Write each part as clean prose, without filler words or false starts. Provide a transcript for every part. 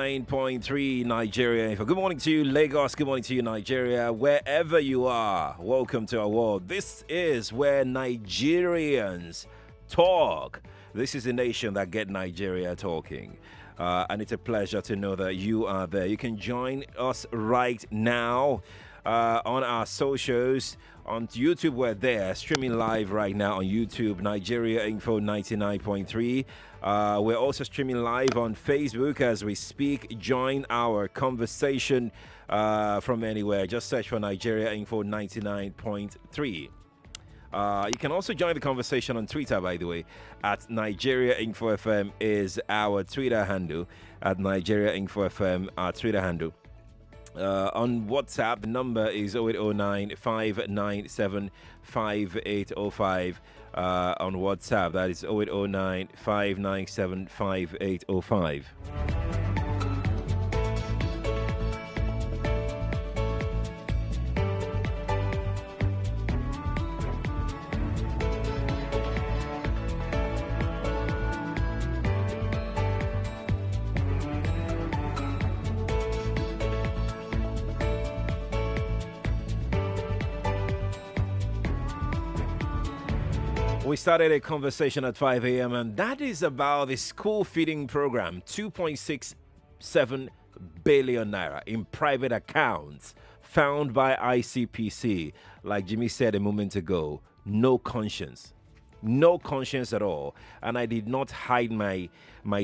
9.3 Nigeria. Good morning to you, Lagos. Good morning to you, Nigeria. Wherever you are, welcome to our world. This is where Nigerians talk. This is a nation that get Nigeria talking. And it's a pleasure to know that you are there. You can join us right now on our socials. On YouTube, we're there, streaming live right now on YouTube, Nigeria Info 99.3. We're also streaming live on Facebook as we speak. Join our conversation from anywhere. Just search for Nigeria Info 99.3. You can also join the conversation on Twitter, by the way, at Nigeria Info FM is our Twitter handle, at Nigeria Info FM, our Twitter handle. On WhatsApp, the number is 0809 597 5805. On WhatsApp, that is 0809 597 5805. We started a conversation at 5 a.m. and that is about the school feeding program. 2.67 billion naira in private accounts found by ICPC. Like Jimmy said a moment ago, no conscience. No conscience at all. And I did not hide my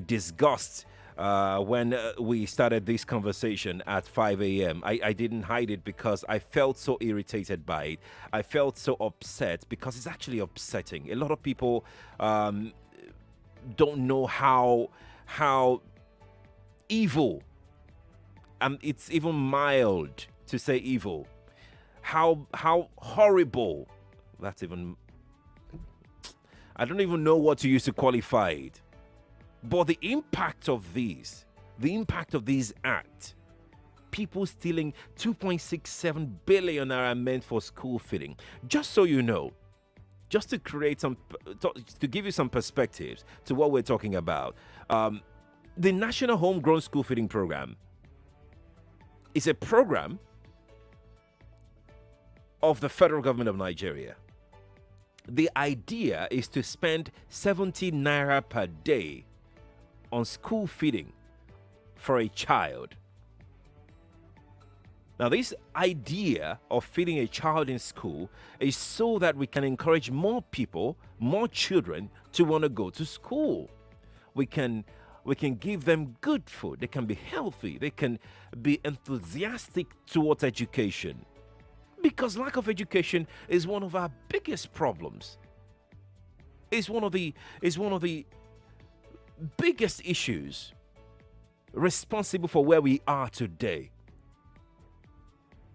disgust when we started this conversation at 5 a.m. I didn't hide it because I felt so irritated by it. I felt so upset because it's actually upsetting. A lot of people don't know how evil, and it's even mild to say evil, how horrible. That's even, I don't even know what to use to qualify it. But the impact of this act, people stealing 2.67 billion naira meant for school feeding. Just so you know, just to create to give you some perspectives to what we're talking about, the National Homegrown School Feeding Program is a program of the federal government of Nigeria. The idea is to spend 70 naira per day on school feeding for a child. Now, this idea of feeding a child in school is so that we can encourage more people, more children to want to go to school. We can give them good food. They can be healthy. They can be enthusiastic towards education. Because lack of education is one of our biggest problems. It's one of the biggest issues responsible for where we are today,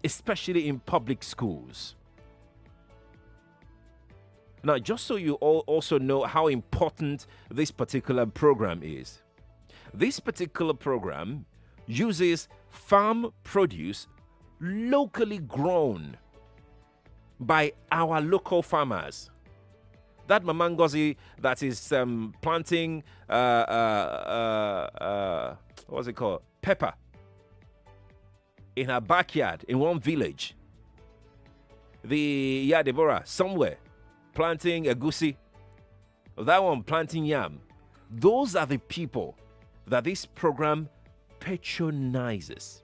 especially in public schools. Now, just so you all also know how important this particular program is, this particular program uses farm produce locally grown by our local farmers. That Mama Ngozi that is planting, what's it called? Pepper in her backyard in one village. The Deborah somewhere planting egusi. That one planting yam. Those are the people that this program patronizes.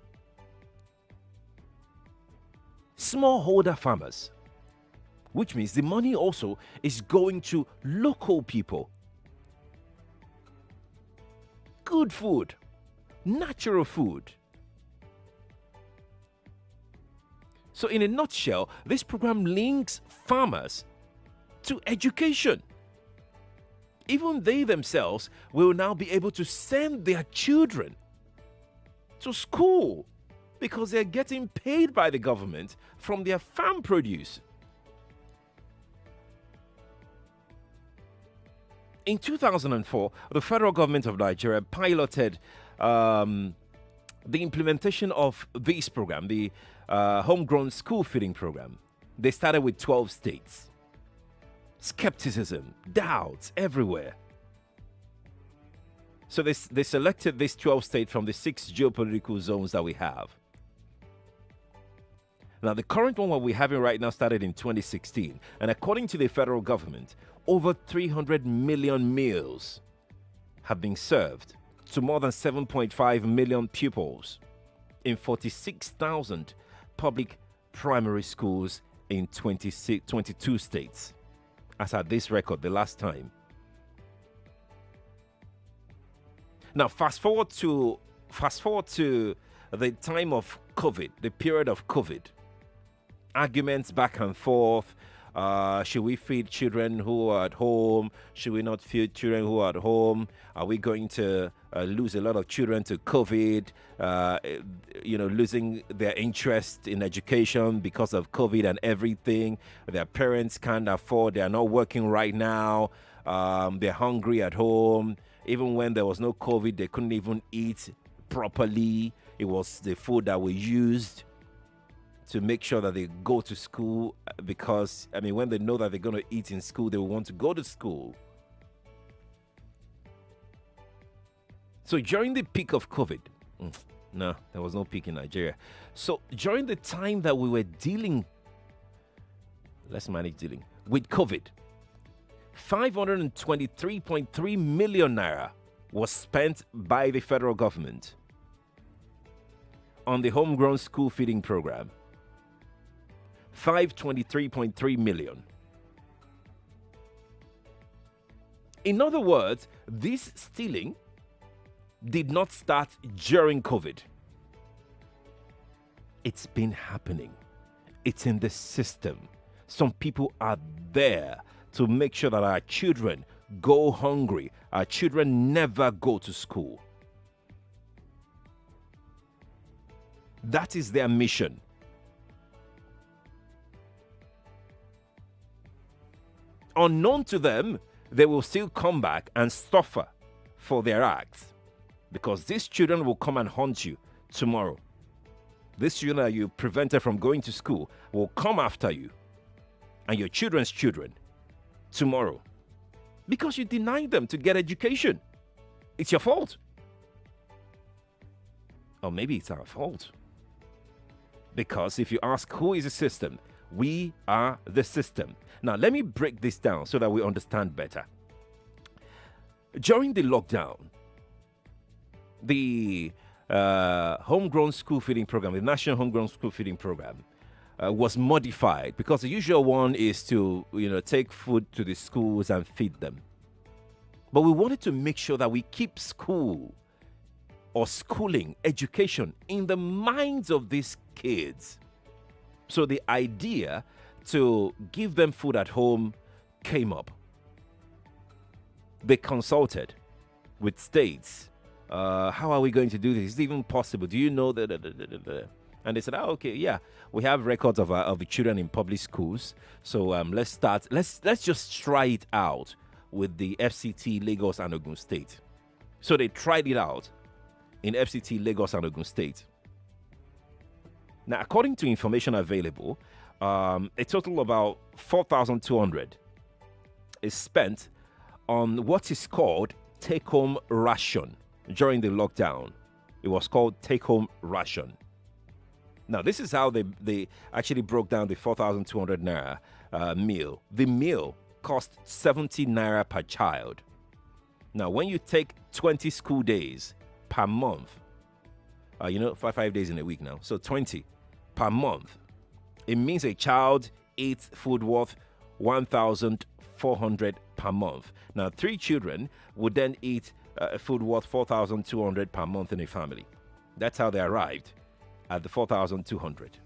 Smallholder farmers, which means the money also is going to local people. Good food, natural food. So in a nutshell, this program links farmers to education. Even they themselves will now be able to send their children to school because they're getting paid by the government from their farm produce. In 2004, the federal government of Nigeria piloted the implementation of this program, the homegrown school feeding program. They started with 12 states. Skepticism, doubts everywhere. So they selected these 12 states from the 6 geopolitical zones that we have. Now, the current one what we're having right now started in 2016. And according to the federal government, over 300 million meals have been served to more than 7.5 million pupils in 46,000 public primary schools in 22 states. As at this record, the last time. Now, fast forward to the time of COVID, the period of COVID. Arguments back and forth. Should we feed children who are at home? Should we not feed children who are at home? Are we going to lose a lot of children to COVID? Losing their interest in education because of COVID and everything. Their parents can't afford. They are not working right now. They're hungry at home. Even when there was no COVID, they couldn't even eat properly. It was the food that we used to make sure that they go to school, because, when they know that they're going to eat in school, they will want to go to school. So during the peak of COVID, no, there was no peak in Nigeria. So during the time that we were dealing with COVID, 523.3 million naira was spent by the federal government on the homegrown school feeding program. 523.3 million. In other words, this stealing did not start during COVID. It's been happening. It's in the system. Some people are there to make sure that our children go hungry. Our children never go to school. That is their mission. Unknown to them, they will still come back and suffer for their acts, because these children will come and haunt you tomorrow. These children that you prevented from going to school will come after you and your children's children tomorrow, because you denied them to get education. It's your fault. Or maybe it's our fault. Because if you ask who is the system, we are the system. Now, let me break this down so that we understand better. During the lockdown, the homegrown school feeding program, the National Homegrown School Feeding Program, was modified, because the usual one is to, take food to the schools and feed them. But we wanted to make sure that we keep school or schooling, education in the minds of these kids. So the idea to give them food at home came up. They consulted with states. How are we going to do this? Is it even possible? Do you know that? And they said, okay, yeah, we have records of the children in public schools. So let's start. Let's just try it out with the FCT, Lagos and Ogun State. So they tried it out in FCT, Lagos and Ogun State. Now, according to information available, a total of about 4,200 is spent on what is called take-home ration during the lockdown. It was called take-home ration. Now, this is how they actually broke down the 4,200 naira meal. The meal cost 70 naira per child. Now, when you take 20 school days per month, 5 days in a week now, so 20 per month, it means a child eats food worth 1,400 per month. Now, 3 children would then eat food worth 4,200 per month in a family. That's how they arrived at the 4,200.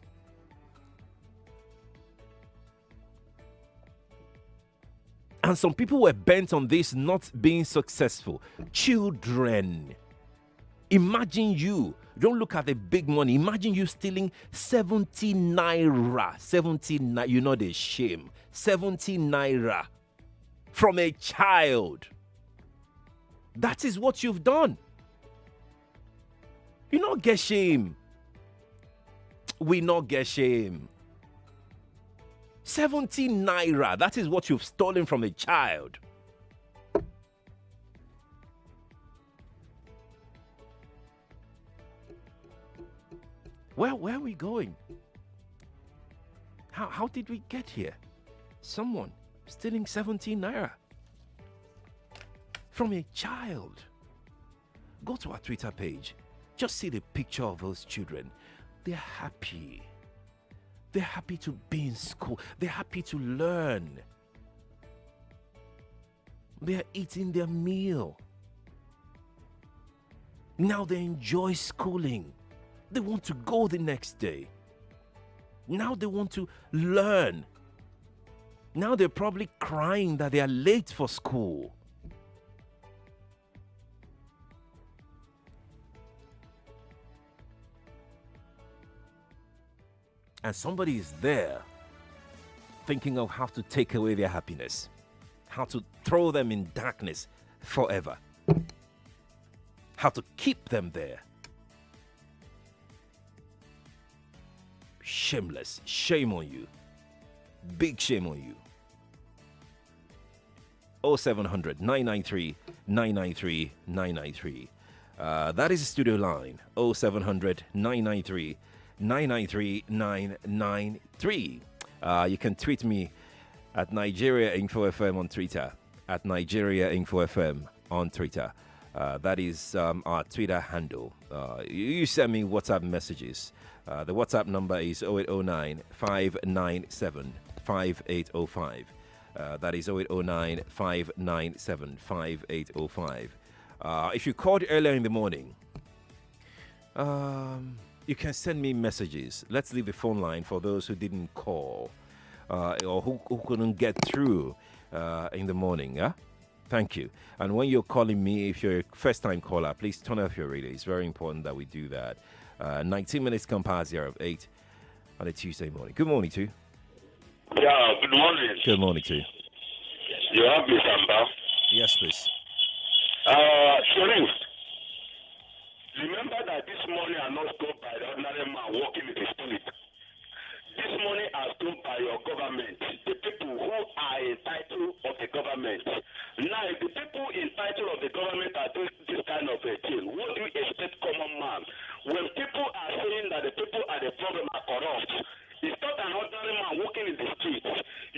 And some people were bent on this not being successful. Children. Imagine you. Don't look at the big money. Imagine you stealing 70 naira. 70 naira. You know the shame. 70 naira from a child. That is what you've done. You not get shame. We not get shame. 70 naira. That is what you've stolen from a child. Where are we going? How did we get here? Someone stealing 17 naira from a child. Go to our Twitter page. Just see the picture of those children. They're happy. They're happy to be in school. They're happy to learn. They're eating their meal. Now they enjoy schooling. They want to go the next day. Now they want to learn. Now they're probably crying that they are late for school. And somebody is there thinking of how to take away their happiness, how to throw them in darkness forever, how to keep them there. Shameless. Shame on you. Big shame on you. 0700 993 993 993. That is the studio line. 0700 993 993 993. You can tweet me at Nigeria Info FM on Twitter. At Nigeria Info FM on Twitter. That is our Twitter handle. You send me WhatsApp messages. The WhatsApp number is 0809 597 5805. That is 0809 597 5805. If you called earlier in the morning, you can send me messages. Let's leave the phone line for those who didn't call or who couldn't get through in the morning. Yeah? Thank you. And when you're calling me, if you're a first-time caller, please turn off your radio. It's very important that we do that. 19 minutes come past the hour of 8 on a Tuesday morning. Good morning to you. Yeah, good morning. Good morning to you. You have me, Samba? Yes, please. Sheriff, remember that this morning I'm not told by the ordinary man walking in the spirit. This morning I'm told by your government, the people who are entitled of the government. Now, if the people entitled of the government are doing this kind of a thing, what do you expect common man? When people are saying that the people at the problem are corrupt, it's not an ordinary man walking in the streets.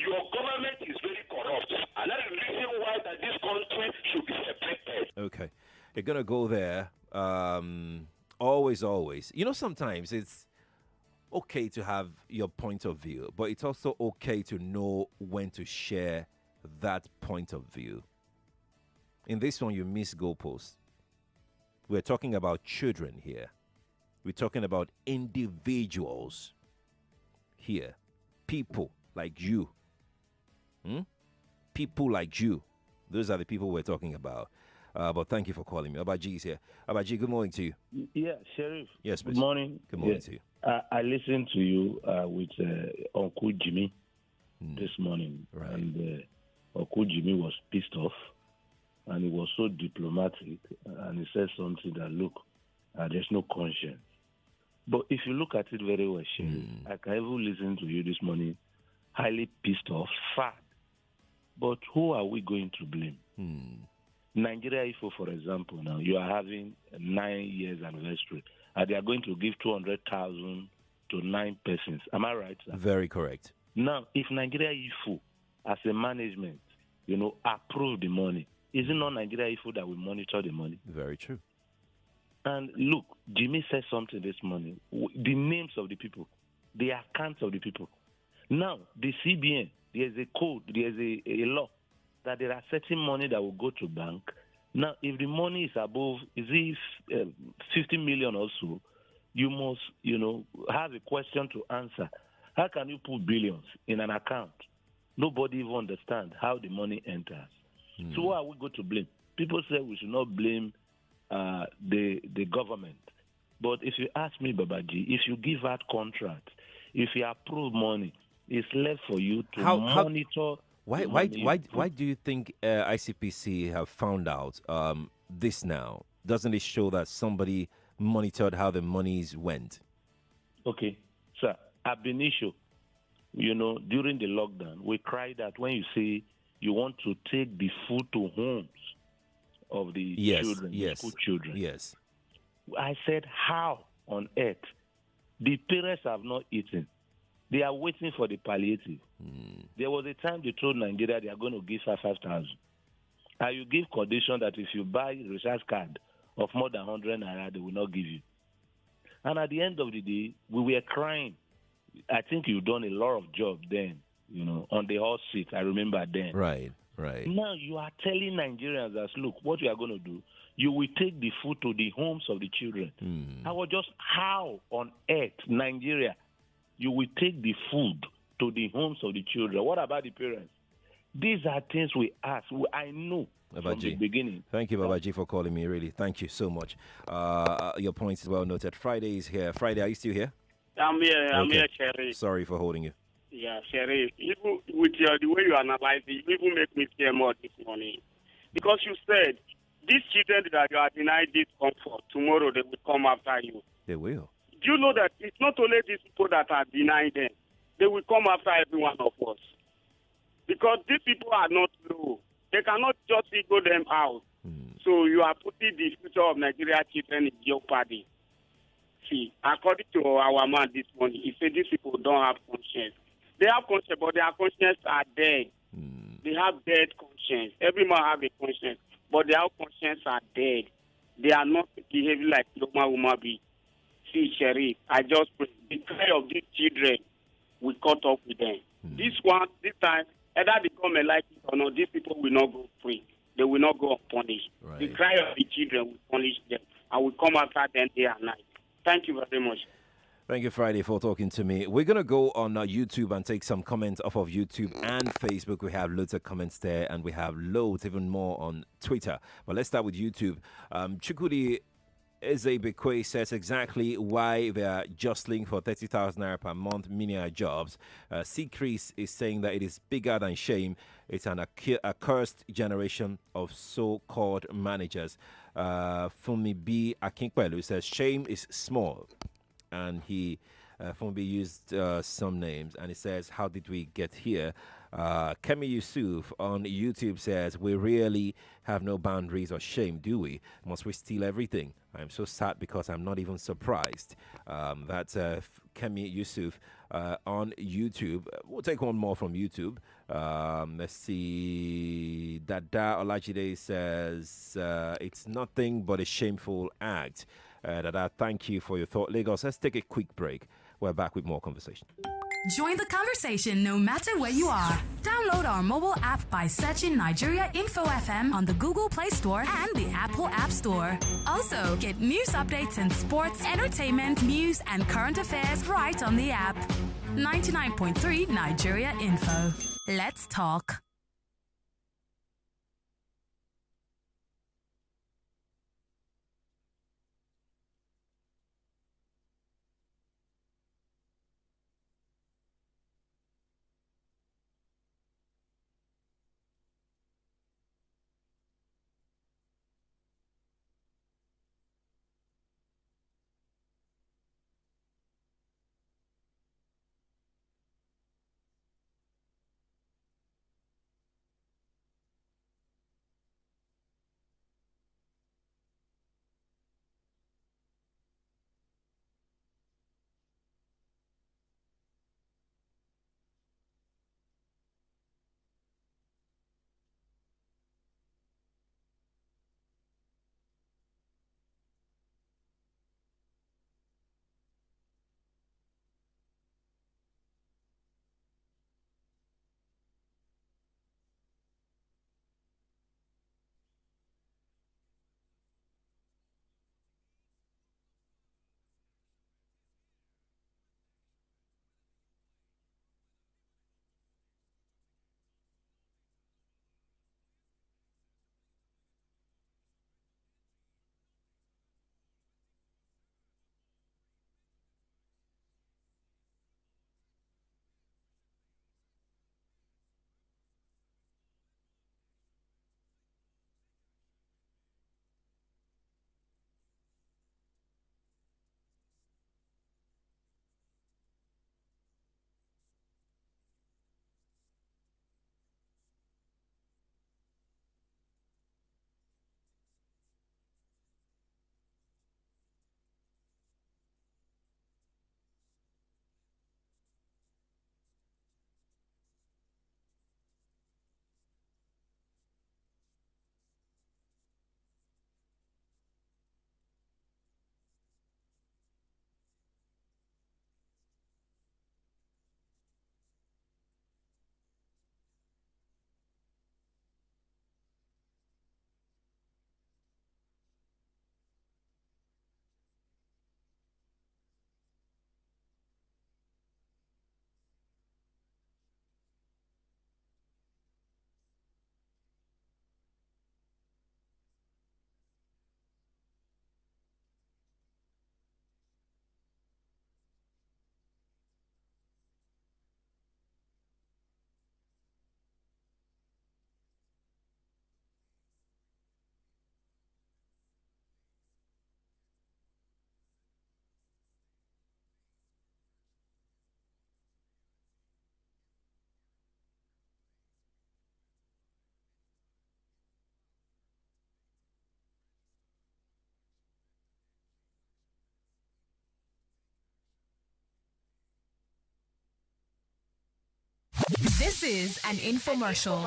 Your government is very corrupt. And that is the reason why that this country should be separated. Okay. You're going to go there. Always. You know, sometimes it's okay to have your point of view, but it's also okay to know when to share that point of view. In this one, you miss goalposts. We're talking about children here. We're talking about individuals here. People like you. People like you. Those are the people we're talking about. But thank you for calling me. Abaji is here. Abaji, good morning to you. Yeah, Sheriff. Yes, please. Good morning. Good morning to you. I listened to you with Uncle Jimmy this morning. Right. And Uncle Jimmy was pissed off. And he was so diplomatic. And he said something that, look, there's no conscience. But if you look at it very well, Sheriff, I can even listen to you this morning, highly pissed off, sad. But who are we going to blame? Nigeria IFO, for example, now you are having 9 years anniversary, and they are going to give 200,000 to 9 persons. Am I right, sir? Very correct. Now, if Nigeria IFO, as a management, approve the money, is it not Nigeria IFO that will monitor the money? Very true. And look, Jimmy said something this morning. The names of the people, the accounts of the people. Now, the CBN, there's a code, there's a law that there are certain money that will go to bank. Now, if the money is above, 50 million or so, you must, have a question to answer. How can you put billions in an account? Nobody even understands how the money enters. So what are we going to blame? People say we should not blame the government. But if you ask me, Babaji, if you give out contracts, if you approve money, it's left for you to monitor. Why do you think ICPC have found out this now? Doesn't it show that somebody monitored how the monies went? Okay, sir. Ab initio, during the lockdown, we cried that when you say you want to take the food to homes of the children, the school children. Yes. I said, how on earth The parents have not eaten. They are waiting for the palliative. There was a time they told Nigeria they are going to give her 5,000. And you give condition that if you buy a recharge card of more than 100 naira, they will not give you. And at the end of the day, we were crying. I think you've done a lot of job then, on the hot seat. I remember then. Right. Now you are telling Nigerians that, look, what you are going to do, you will take the food to the homes of the children. I was just, how on earth, Nigeria, you will take the food to the homes of the children? What about the parents? These are things we ask. I know from the beginning. Thank you, Babaji, for calling me. Really, thank you so much. Your point is well noted. Friday is here. Friday, are you still here? I'm here. I'm Okay. here, Sheriff. Sorry for holding you. Yeah, Sheriff. Even with the way you analyze it, you even make me fear more this morning. Because you said, these children that you are denied this comfort, tomorrow they will come after you. They will. Do you know that it's not only these people that are denying them, they will come after every one of us. Because these people are not low. They cannot just go them out. So you are putting the future of Nigeria children in jeopardy. See, according to our man this morning, he said these people don't have conscience. They have conscience, but their conscience are dead. They have dead conscience. Every man have a conscience, but their conscience are dead. They are not behaving like normal human beings. See, Sheriff, I just pray the cry of these children will cut off with them. This time, either the government like it or not, these people will not go free. They will not go unpunished. Right. The cry of the children will punish them. I will come after them day and night. Thank you very much. Thank you, Friday, for talking to me. We're going to go on YouTube and take some comments off of YouTube and Facebook. We have loads of comments there, and we have loads, even more, on Twitter. But let's start with YouTube. Chukudi Ezebekwe says exactly why they are jostling for 30,000 naira per month, mini jobs. C. Chris is saying that it is bigger than shame. It's an accursed generation of so-called managers. Fumi B. Akinkwelu says shame is small. And he, Fumi used some names, and he says, how did we get here? Kemi Yusuf on YouTube says, we really have no boundaries or shame, do we? Must we steal everything? I'm so sad because I'm not even surprised. That's Kemi Yusuf on YouTube. We'll take one more from YouTube. Let's see. Dada Olajide says, it's nothing but a shameful act. Dada, thank you for your thought. Lagos, let's take a quick break. We're back with more conversation. Join the conversation no matter where you are. Download our mobile app by searching Nigeria Info FM on the Google Play Store and the Apple App Store. Also, get news updates in sports, entertainment, news, and current affairs right on the app. 99.3 Nigeria Info. Let's talk. This is an infomercial.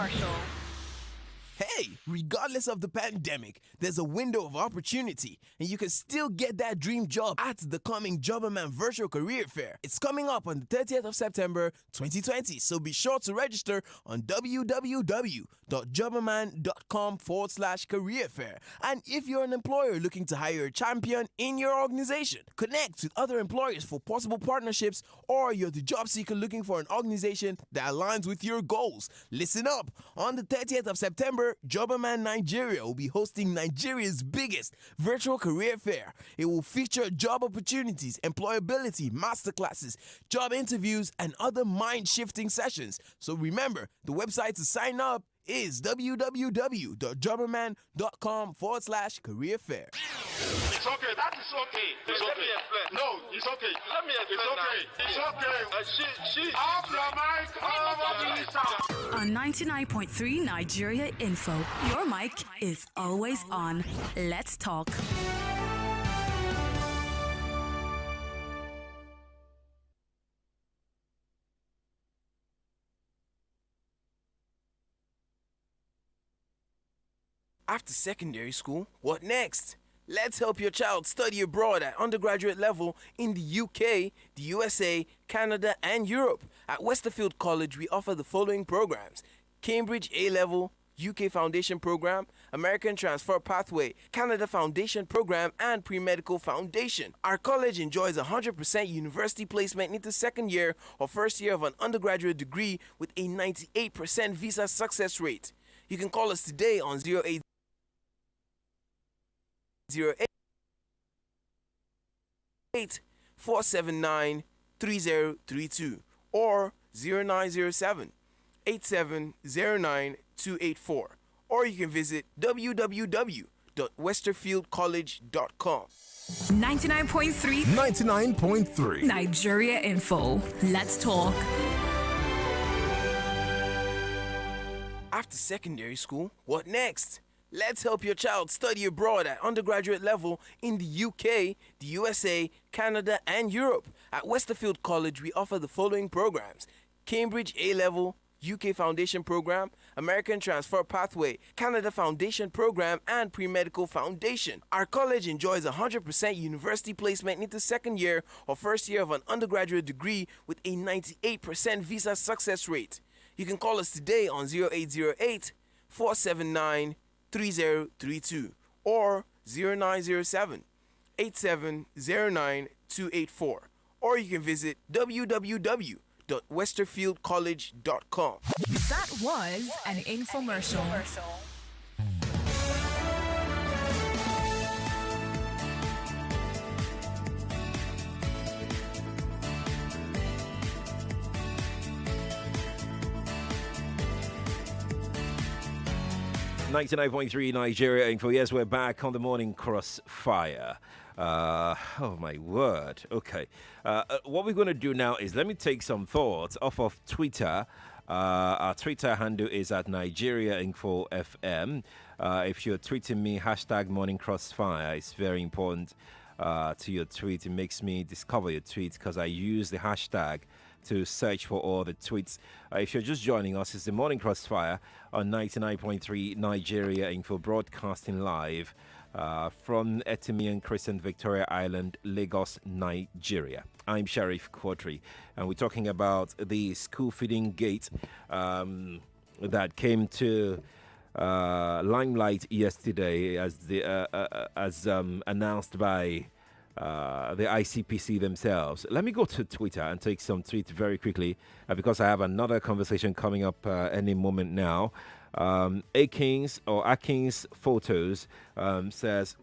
Hey, regardless of the pandemic, there's a window of opportunity, and you can still get that dream job at the coming Jobberman Virtual Career Fair. It's coming up on the 30th of September 2020, so be sure to register on www.jobberman.com/career fair. And if you're an employer looking to hire a champion in your organization, connect with other employers for possible partnerships, or you're the job seeker looking for an organization that aligns with your goals. Listen up, on the 30th of September, Jobberman Nigeria will be hosting Nigeria's biggest virtual career fair. It will feature job opportunities, employability, masterclasses, job interviews, and other mind-shifting sessions. So remember, the website to sign up is www.jobberman.com/career fair. It's okay. That is okay. It's okay. No, it's okay. Let me explain. It's okay. It's okay. Off your mic. On 99.3 Nigeria Info, your mic is always on. Let's talk. After secondary school, what next? Let's help your child study abroad at undergraduate level in the UK, the USA, Canada, and Europe. At Westerfield College, we offer the following programs: Cambridge A-Level, UK Foundation Program, American Transfer Pathway, Canada Foundation Program, and Pre-Medical Foundation. Our college enjoys 100% university placement into second year or first year of an undergraduate degree with a 98% visa success rate. You can call us today on 0808 479 3032 or 0907 8709 284, or you can visit www.westerfieldcollege.com. 99.3 99.3 Nigeria Info. Let's talk. After secondary school, what next? Let's help your child study abroad at undergraduate level in the UK, the USA, Canada, and Europe. At Westerfield College, we offer the following programs: Cambridge A-Level, UK Foundation Program, American Transfer Pathway, Canada Foundation Program, and Pre-Medical Foundation. Our college enjoys 100% university placement into second year or first year of an undergraduate degree with a 98% visa success rate. You can call us today on 0808 479 3032 or 0907 8709 284, or you can visit www.westerfieldcollege.com. That was an infomercial. 99.3 Nigeria Info. Yes, we're back on the morning crossfire. Oh my word. Okay. What we're going to do now is let me take some thoughts off of Twitter. Our Twitter handle is at Nigeria Info FM. If you're tweeting me, hashtag morning crossfire, it's very important to your tweet. It makes me discover your tweets because I use the hashtag to search for all the tweets. If you're just joining us, it's the Morning Crossfire on 99.3 Nigeria Info, broadcasting live from Etimian Crescent, Victoria Island, Lagos, Nigeria. I'm Sheriff Quadry, and we're talking about the school feeding gate that came to limelight yesterday as announced by the ICPC themselves. Let me go to Twitter and take some tweets very quickly because I have another conversation coming up any moment now. Akins Photos says,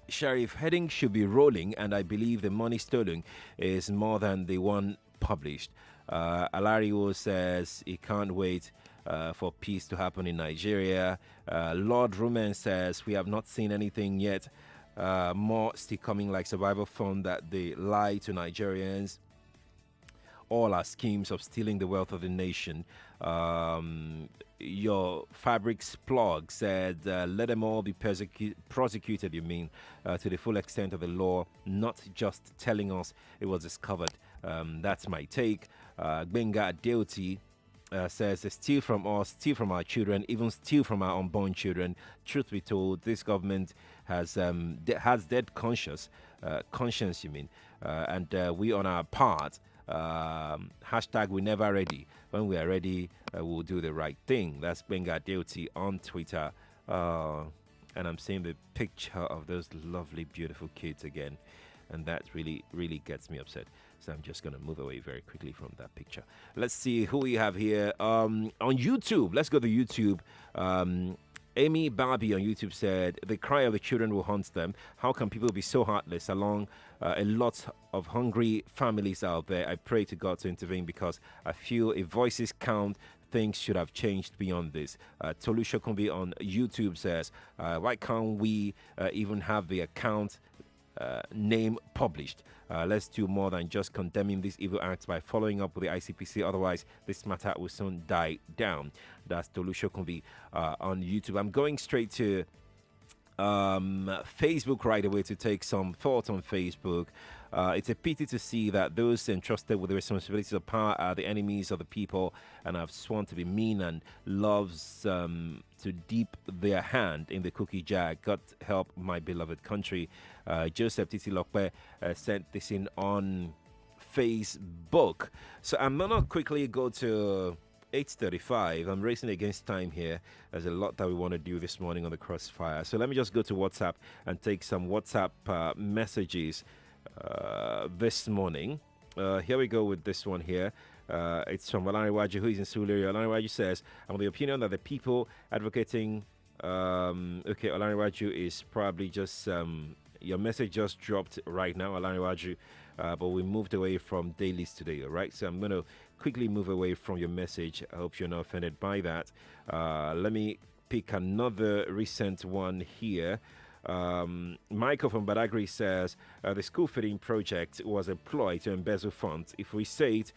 Sheriff, heading should be rolling, and I believe the money stolen is more than the one published. Alario says he can't wait for peace to happen in Nigeria. Lord Rumen says we have not seen anything yet. More still coming like Survival Fund that they lie to Nigerians. All are schemes of stealing the wealth of the nation. Your fabrics plug said, let them all be prosecuted, you mean, to the full extent of the law, not just telling us it was discovered. That's my take. Benga Adeoti says they steal from us, steal from our children, even steal from our unborn children. Truth be told, this government has dead conscience, you mean, and we on our part. Hashtag we never ready. When we are ready, we'll do the right thing. That's Benga Deoti on Twitter. And I'm seeing the picture of those lovely, beautiful kids again. And that really, really gets me upset. So I'm just going to move away very quickly from that picture. Let's see who we have here. On YouTube, let's go to YouTube. Amy Barbie on YouTube said, the cry of the children will haunt them. How can people be so heartless along a lot of hungry families out there? I pray to God to intervene because I feel if voices count, things should have changed beyond this. Tolu Shokumbi on YouTube says, why can't we even have the account name published? Let's do more than just condemning these evil acts by following up with the ICPC. Otherwise, this matter will soon die down. That's Tolu Shokumbi on YouTube. I'm going straight to Facebook right away to take some thoughts on Facebook. It's a pity to see that those entrusted with the responsibilities of power are the enemies of the people and have sworn to be mean and loves to dip their hand in the cookie jar. God help my beloved country. Joseph Titi Lokpe sent this in on Facebook. So I'm going to quickly go to 8:35. I'm racing against time here. There's a lot that we want to do this morning on the Crossfire. So let me just go to WhatsApp and take some WhatsApp messages this morning. Here we go with this one here. It's from Olaniwaju, who is in Suliri. Olaniwaju says, I'm of the opinion that the people advocating... okay, Olaniwaju is probably just... your message just dropped right now, Olaniwaju. But we moved away from dailies today, all right? So I'm going to quickly move away from your message. I hope you're not offended by that. Let me pick another recent one here. Michael from Badagry says the school feeding project was a ploy to embezzle funds. If we say it,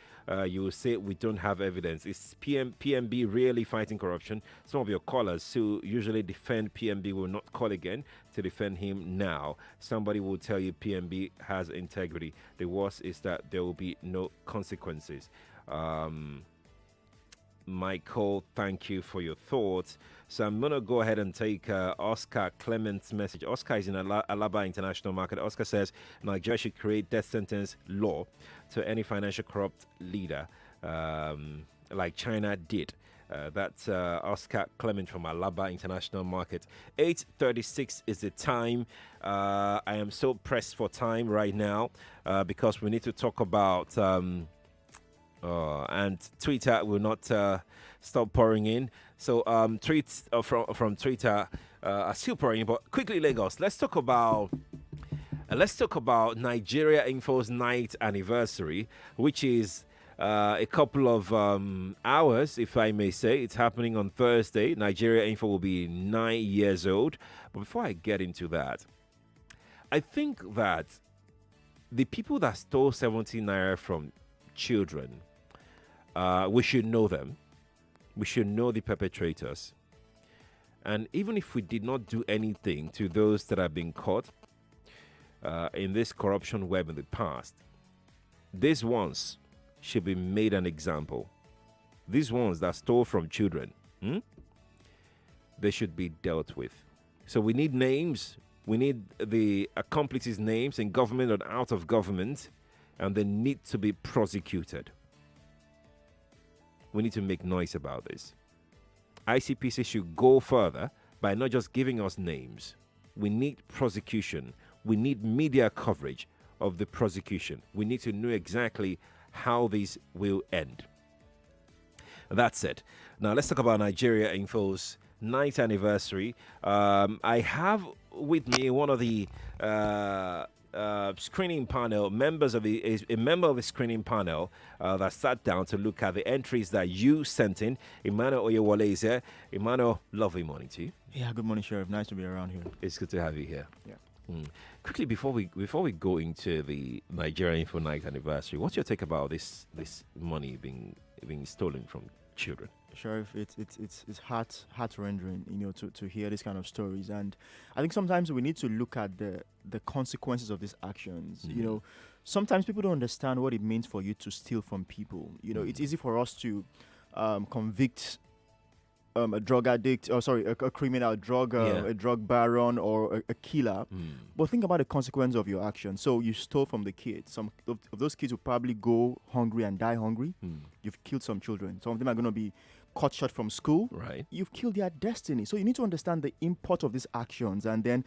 you will say we don't have evidence. Is PMB really fighting corruption? Some of your callers who usually defend PMB will not call again to defend him now. Somebody will tell you PMB has integrity. The worst is that there will be no consequences. Michael, thank you for your thoughts. So I'm going to go ahead and take Oscar Clement's message. Oscar is in Alaba International Market. Oscar says Nigeria should create death sentence law to any financial corrupt leader like China did. That's Oscar Clement from Alaba International Market. 8:36 is the time. I am so pressed for time right now because we need to talk about... and Twitter will not stop pouring in. So tweets from Twitter are still pouring in. But quickly, Lagos. Let's talk about Nigeria Info's night anniversary, which is a couple of hours, if I may say. It's happening on Thursday. Nigeria Info will be 9 years old. But before I get into that, I think that the people that stole 70 naira from children, we should know them. We should know the perpetrators. And even if we did not do anything to those that have been caught in this corruption web in the past, these ones should be made an example. These ones that stole from children, they should be dealt with. So we need names. We need the accomplices' names in government and out of government, and they need to be prosecuted. We need to make noise about this. ICPC should go further by not just giving us names. We need prosecution. We need media coverage of the prosecution. We need to know exactly how this will end. That's it. Now let's talk about Nigeria Info's 9th anniversary. I have with me one of the screening panel members of a member of the screening panel that sat down to look at the entries that you sent in. Emmanuel Oyewole is here. Emmanuel, lovely morning to you. Yeah, good morning, Sheriff. Nice to be around here. It's good to have you here. Yeah. Quickly, before we go into the Nigeria Info 9th anniversary, what's your take about this money being stolen from children? Sheriff, it's heart rendering, to hear this kind of stories, and I think sometimes we need to look at the consequences of these actions. Sometimes people don't understand what it means for you to steal from people. It's easy for us to convict a drug addict, a criminal, a drug baron, or a killer. But think about the consequence of your action. So you stole from the kids. Some of those kids will probably go hungry and die hungry. You've killed some children. Some of them are going to be cut short from school. Right. You've killed their destiny. So you need to understand the import of these actions and then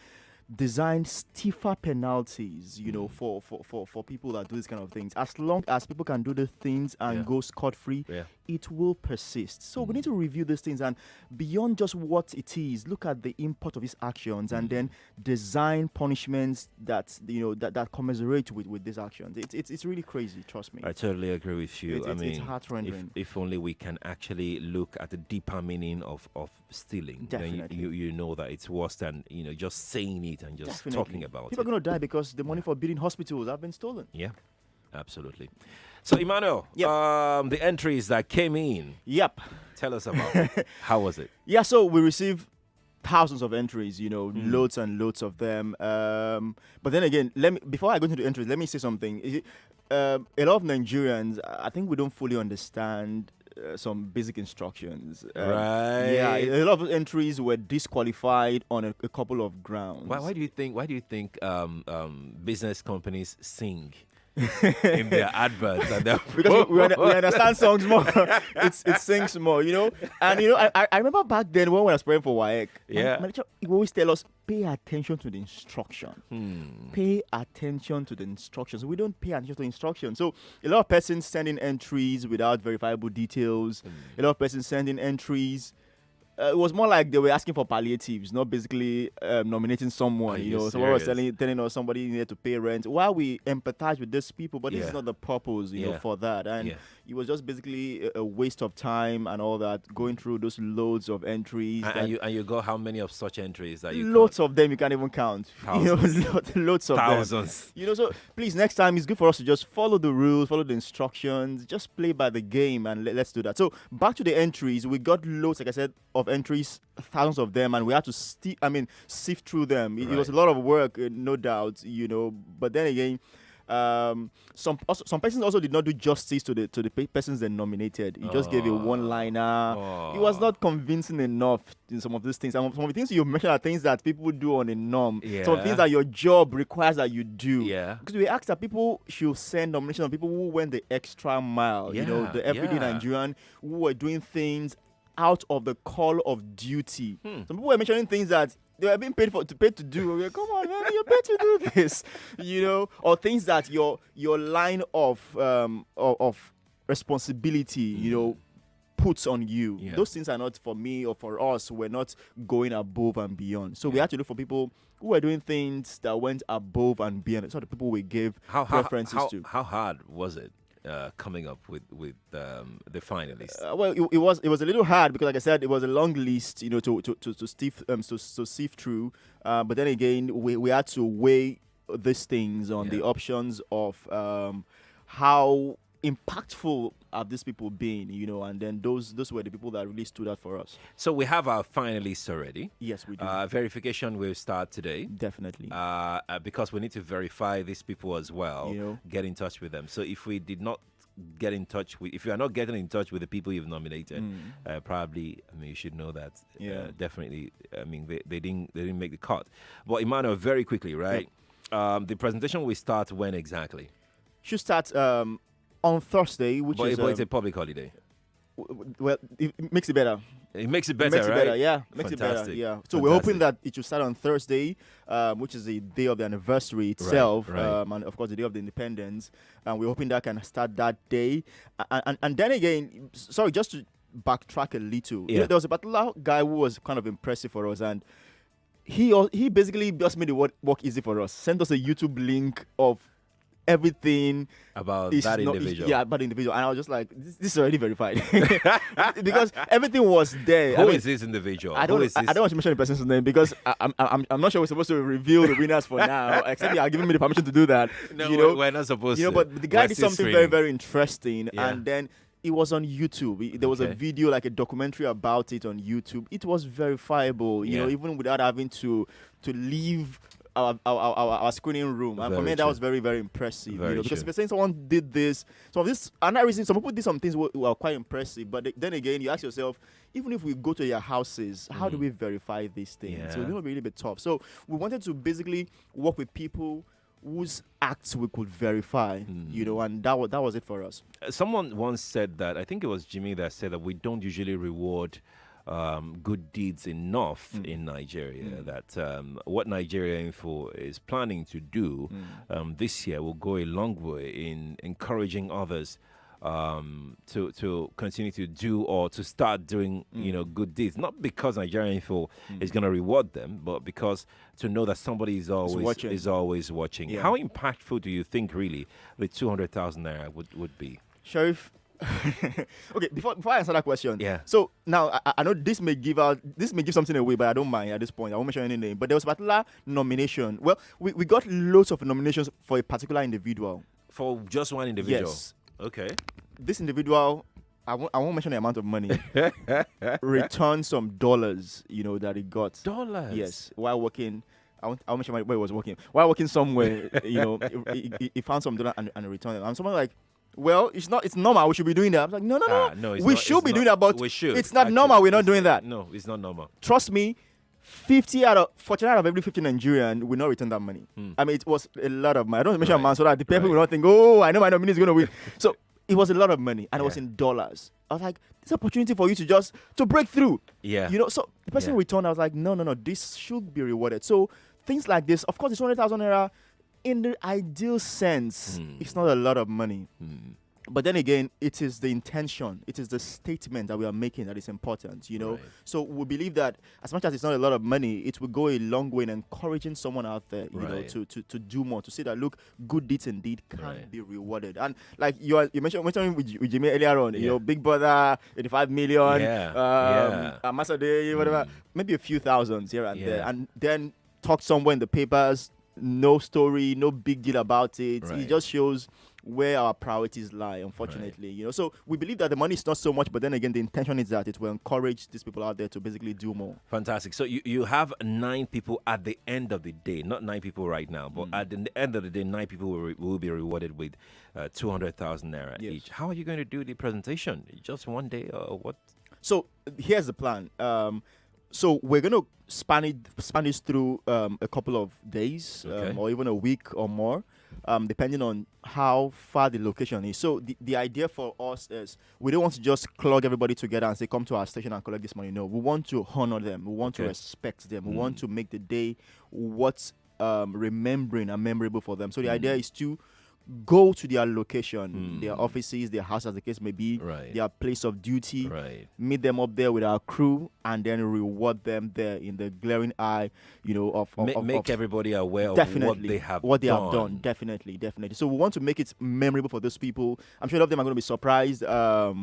design stiffer penalties, for people that do these kind of things. As long as people can do the things and go scot-free, it will persist. So we need to review these things, and beyond just what it is, look at the import of these actions and then design punishments that that commiserate with these actions. It's really crazy, trust me. I totally agree with you. It's heart-rending. If only we can actually look at the deeper meaning of stealing. Definitely. Then you know that it's worse than just saying it and just talking about it. People are going to die because the money for building hospitals have been stolen. Yeah, absolutely. So, Emmanuel, the entries that came in. Yep. Tell us about it. How was it? Yeah, so we received thousands of entries, loads and loads of them. But then again, before I go into the entries, let me say something. A lot of Nigerians, I think we don't fully understand some basic instructions. Right. Yeah, a lot of entries were disqualified on a couple of grounds. Why do you think business companies sing in their adverts? And because we understand songs more. it sings more, And I remember back then when I was praying for WAEC. My teacher always tell us, pay attention to the instruction. Pay attention to the instructions. We don't pay attention to instructions. So a lot of persons send in entries without verifiable details. A lot of persons send in entries. It was more like they were asking for palliatives, not basically nominating someone. Someone was telling us somebody needed to pay rent. While we empathize with these people, but this is not the purpose, for that. And it was just basically a waste of time and all that, going through those loads of entries. And you got how many of such entries that you loads of them you can't even count. Loads of thousands. them. So please, next time it's good for us to just follow the rules, follow the instructions, just play by the game, and let's do that. So back to the entries, we got loads, like I said, of entries, thousands of them, and we had to sift through them. It was a lot of work, no doubt, But then again, some persons also did not do justice to the persons they nominated. He just gave a one-liner. It was not convincing enough in some of these things. And some of the things you mentioned are things that people do on a norm. Some of the things that your job requires that you do. Because we asked that people should send nominations of people who went the extra mile. The everyday Nigerian who were doing things out of the call of duty. Some people were mentioning things that they were being paid to do. We're like, come on, man, you're paid to do this, or things that your line of responsibility, puts on you. Those things are not for me or for us. We're not going above and beyond. So we had to look for people who were doing things that went above and beyond. So the people we gave preferences to. How hard was it? Coming up with the finalists? Well, it was a little hard because, like I said, it was a long list, to sift through. But then again, we had to weigh these things on the options of how impactful have these people been, and then those were the people that really stood out for us. So we have our finalists already. Yes, we do. Verification will start today. Definitely. Because we need to verify these people as well, get in touch with them. So if we did not get in touch if you are not getting in touch with the people you've nominated, probably, you should know that. Definitely, they didn't make the cut. But Emmanuel, very quickly, right? Yep. The presentation will start when exactly? Should start on Thursday, but it's a public holiday. Well, it makes it better. It makes it better, right? Better, yeah. Makes it better, yeah. So we're hoping that it should start on Thursday, which is the day of the anniversary itself, right. And of course the day of the independence. And we're hoping that can start that day. And then again, sorry, just to backtrack a little, there was a particular guy who was kind of impressive for us, and he basically just made the work easy for us. Sent us a YouTube link of everything about that individual. About the individual. And I was just like, this is already verified. Because everything was there. Who is this individual? I don't want to mention the person's name because I'm not sure we're supposed to reveal the winners for now, except you are giving me the permission to do that. No, we're not supposed to. But the guy did something very, very interesting. And then it was on YouTube. There was a video, like a documentary about it on YouTube. It was verifiable, even without having to leave our screening room, and for me that was very, very impressive. Very because true. if you're saying someone did this, so this another reason some people did some things were quite impressive. But then again, you ask yourself, even if we go to their houses, how do we verify these things? Yeah. So it's going to be a little bit tough. So we wanted to basically work with people whose acts we could verify, and that was it for us. Someone once said that, I think it was Jimmy that said that we don't usually reward good deeds enough in Nigeria. That what Nigeria Info is planning to do this year will go a long way in encouraging others to continue to do or to start doing good deeds. Not because Nigeria Info is going to reward them, but because to know that somebody is always watching. Yeah. How impactful do you think really the 200,000 naira would be? Sheriff, okay, before I answer that question, Yeah. So now I know this may give something away, but I don't mind at this point. I won't mention any name. But there was a particular nomination. Well, we got loads of nominations for a particular individual. For just one individual? Yes. Okay. This individual, I won't mention the amount of money, returned some dollars, that he got. Dollars? Yes, while working. I won't mention where he was working. While working somewhere, he found some dollar and returned it. And someone like, well, it's normal. We should be doing that. I'm like, no. It's we not- should it's be not- doing that, but we should, it's not actually. normal. We're not doing that. No, it's not normal. Trust me, 49 out of every 50 Nigerian will not return that money. I mean, it was a lot of money. I don't mention amount so that the people will not think, oh, I know my nominee is going to win. So it was a lot of money, and it was in dollars. I was like, this opportunity for you to break through. Yeah. So the person returned. I was like, no, this should be rewarded. So things like this, of course, the 200,000 naira, in the ideal sense, it's not a lot of money. But then again, it is the intention, it is the statement that we are making that is important, Right. So we believe that as much as it's not a lot of money, it will go a long way in encouraging someone out there, to do more, to say that, look, good deeds indeed can be rewarded. And like you mentioned with Jimmy earlier on, Big Brother, 85 million, Ambassador, whatever, maybe a few thousands here and there, and then talk somewhere in the papers, no story, no big deal about it. Right. It just shows where our priorities lie, unfortunately. So we believe that the money is not so much, but then again, the intention is that it will encourage these people out there to basically do more. Fantastic. So you have 9 people at the end of the day, not 9 people right now, but at the end of the day, 9 people will be rewarded with 200,000 naira each. How are you going to do the presentation? Just one day or what? So here's the plan. So we're going to span this through a couple of days or even a week or more, depending on how far the location is. So the idea for us is we don't want to just clog everybody together and say, come to our station and collect this money. No, we want to honor them. We want to respect them. We want to make the day what's remembering and memorable for them. So the idea is to go to their location, their offices, their house, as the case may be, their place of duty, meet them up there with our crew, and then reward them there in the glaring eye, make everybody aware of what they have done. Definitely. So we want to make it memorable for those people. I'm sure a lot of them are going to be surprised. We're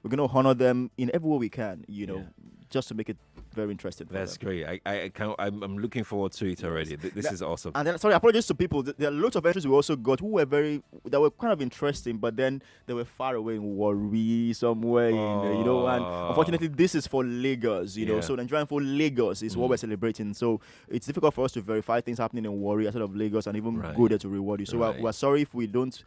going to honor them in every way we can, just to make it very interesting. That's great. I'm looking forward to it already. This is awesome. And then, sorry, apologies to people. There are lots of entries we also got who were that were kind of interesting, but then they were far away in Warri somewhere, and unfortunately this is for Lagos, so Nigerian for Lagos is what we're celebrating. So it's difficult for us to verify things happening in Warri outside of Lagos and even go there to reward you. So we're sorry if we don't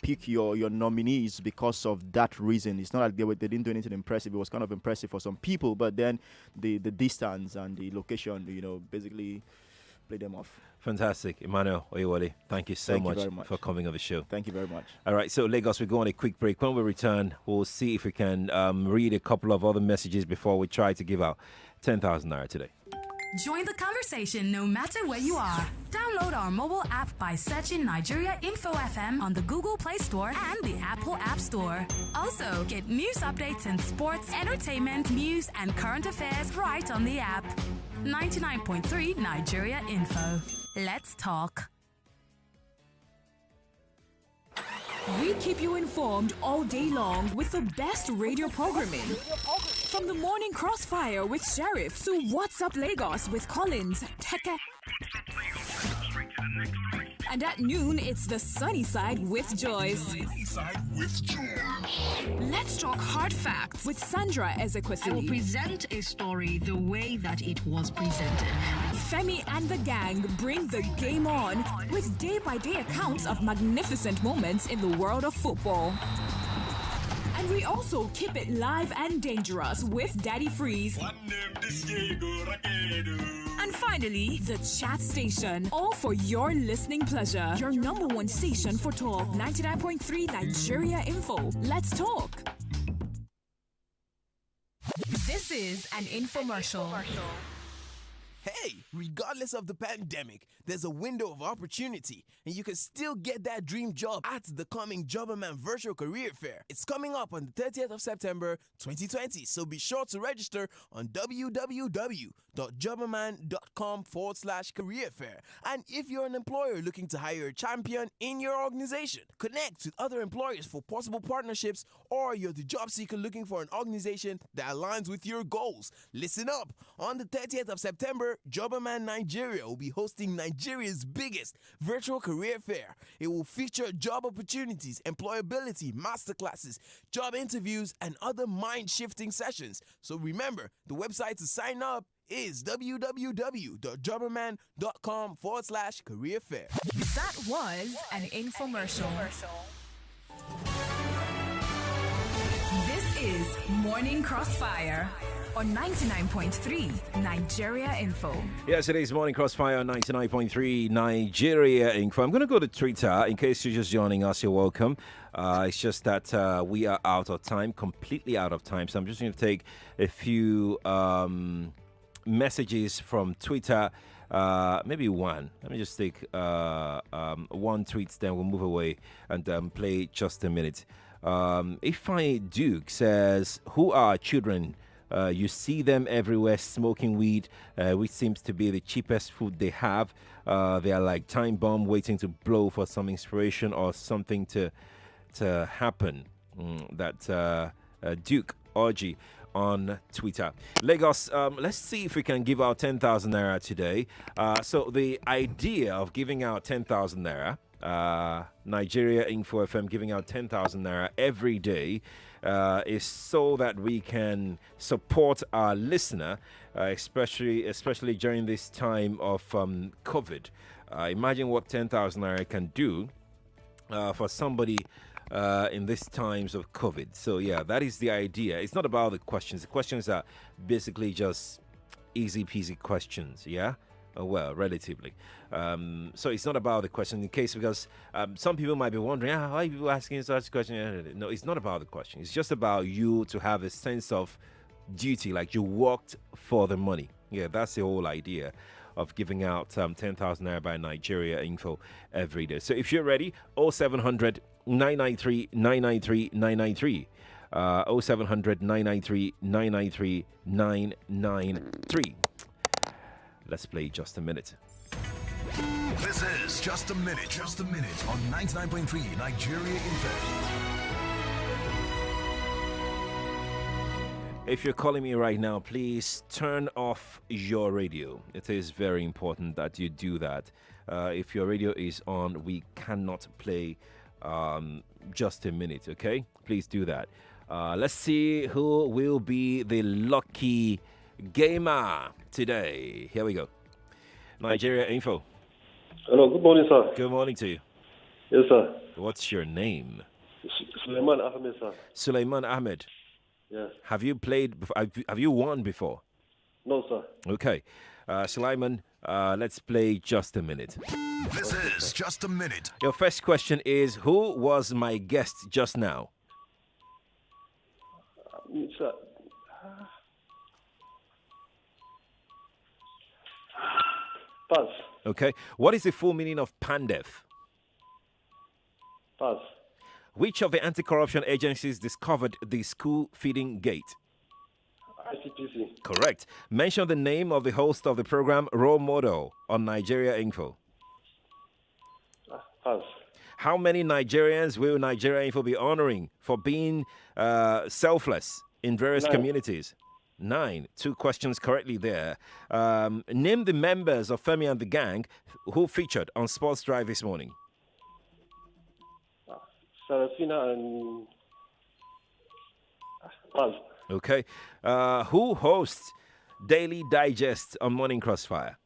pick your nominees because of that reason. It's not like they didn't do anything impressive. It was kind of impressive for some people, but then the distance and the location, basically play them off. Fantastic. Emmanuel Oyewole, thank you so much for coming on the show. Thank you very much. All right, so Lagos, we go on a quick break. When we return, we'll see if we can read a couple of other messages before we try to give out 10,000 naira today. Join the conversation no matter where you are. Download our mobile app by searching Nigeria Info FM on the Google Play Store and the Apple App Store. Also, get news updates in sports, entertainment, news, and current affairs right on the app. 99.3 Nigeria Info. Let's talk. We keep you informed all day long with the best radio programming. From the morning crossfire with Sheriff to What's Up Lagos with Collins, Teka, And at noon, it's the sunny side with Joyce. Let's talk hard facts with Sandra I will Ezekwesili. present a story the way that it was presented. Femi and the gang bring the game on with day-by-day accounts of magnificent moments in the world of football. And we also keep it live and dangerous with Daddy Freeze. And finally, the chat station. All for your listening pleasure. Your number one station for talk. 99.3 Nigeria Info. Let's talk. This is an infomercial. Hey, regardless of the pandemic, there's a window of opportunity, and you can still get that dream job at the coming Jobberman Virtual Career Fair. It's coming up on the 30th of September 2020, so be sure to register on www.jobberman.com/career fair. And if you're an employer looking to hire a champion in your organization, connect with other employers for possible partnerships, or you're the job seeker looking for an organization that aligns with your goals. Listen up, on the 30th of September, Jobberman Nigeria will be hosting Nigeria's biggest virtual career fair. It will feature job opportunities, employability, masterclasses, job interviews, and other mind-shifting sessions. So remember, the website to sign up is www.jobberman.com/career fair. That was an infomercial. This is Morning Crossfire on 99.3 Nigeria Info. Yes, it is Morning Crossfire on 99.3 Nigeria Info. I'm going to go to Twitter. In case you're just joining us, you're welcome. It's just that we are out of time, completely out of time. So I'm just going to take a few messages from Twitter. Maybe one. Let me just take one tweet, then we'll move away and play just a minute. Ifeanyi Duke says, who are children? You see them everywhere smoking weed, which seems to be the cheapest food they have. They are like time bomb waiting to blow for some inspiration or something to happen. That Duke Orji on Twitter. Lagos, let's see if we can give out 10,000 naira today. So the idea of giving out 10,000 naira, Nigeria Info FM giving out 10,000 naira every day, is so that we can support our listener, especially during this time of COVID. Imagine what 10,000 naira can do for somebody in these times of COVID. So yeah, that is the idea. It's not about the questions. The questions are basically just easy peasy questions. Yeah. Well, relatively. So it's not about the question in case, because some people might be wondering, why are people asking such questions? No, it's not about the question. It's just about you to have a sense of duty, like you worked for the money. Yeah, that's the whole idea of giving out 10,000 naira by Nigeria Info every day. So if you're ready, 0700 993 993 993. 0700 993 993 993. Let's play Just a Minute. This is Just a Minute on 99.3 Nigeria Info. If you're calling me right now, please turn off your radio. It is very important that you do that. If your radio is on, we cannot play Just a Minute, okay? Please do that. Let's see who will be the lucky gamer today. Here we go. Nigeria Info. Hello, good morning, sir. Good morning to you. Yes, sir. What's your name? Suleiman Ahmed, sir. Suleiman Ahmed. Yes. Have you played? Have you won before? No, sir. Okay. Suleiman, let's play Just a Minute. This is Just a Minute. Your first question is, who was my guest just now? Sir. Pass. Okay. What is the full meaning of Pandef? Pass. Which of the anti-corruption agencies discovered the school feeding gate? ICPC. Correct. Mention the name of the host of the program Role Model on Nigeria Info. Pass. How many Nigerians will Nigeria Info be honoring for being selfless in various 9. communities? 9. 2 questions correctly there. Name the members of Femi and the Gang who featured on Sports Drive this morning. Serafina and Paz. Okay. Who hosts Daily Digest on Morning Crossfire?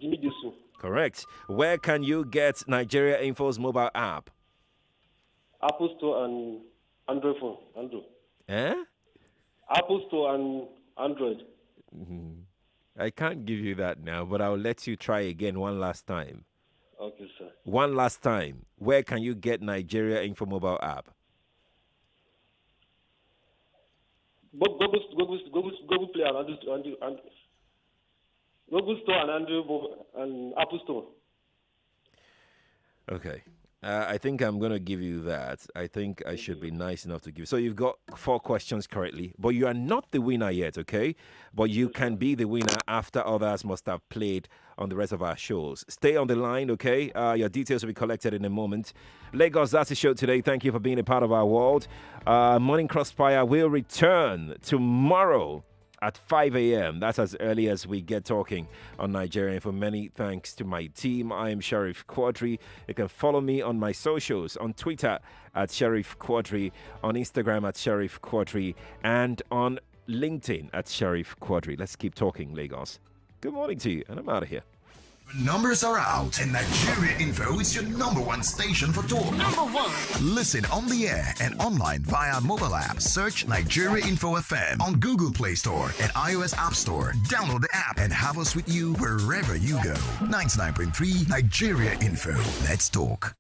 Jimmy Disu. Correct. Where can you get Nigeria Info's mobile app? Apple Store and Android phone. Android. Eh? Apple Store and Android. I can't give you that now, but I'll let you try again one last time. Okay, sir. One last time. Where can you get Nigeria Info mobile app? Google Play and Google Store and Android and Apple Store. Okay. I think I'm going to give you that. I think I should be nice enough to give you. So you've got 4 questions correctly, but you are not the winner yet, okay? But you can be the winner after others must have played on the rest of our shows. Stay on the line, okay? Your details will be collected in a moment. Lagos, that's the show today. Thank you for being a part of our world. Morning Crossfire will return tomorrow at 5 a.m. That's as early as we get talking on Nigeria. For many thanks to my team, I am Sheriff Quadry. You can follow me on my socials, on Twitter at Sheriff Quadry, on Instagram at Sheriff Quadry, and on LinkedIn at Sheriff Quadry. Let's keep talking, Lagos. Good morning to you, and I'm out of here. The numbers are out, and Nigeria Info is your #1 station for talk. #1. Listen on the air and online via mobile app. Search Nigeria Info FM on Google Play Store and iOS App Store. Download the app and have us with you wherever you go. 99.3 Nigeria Info. Let's talk.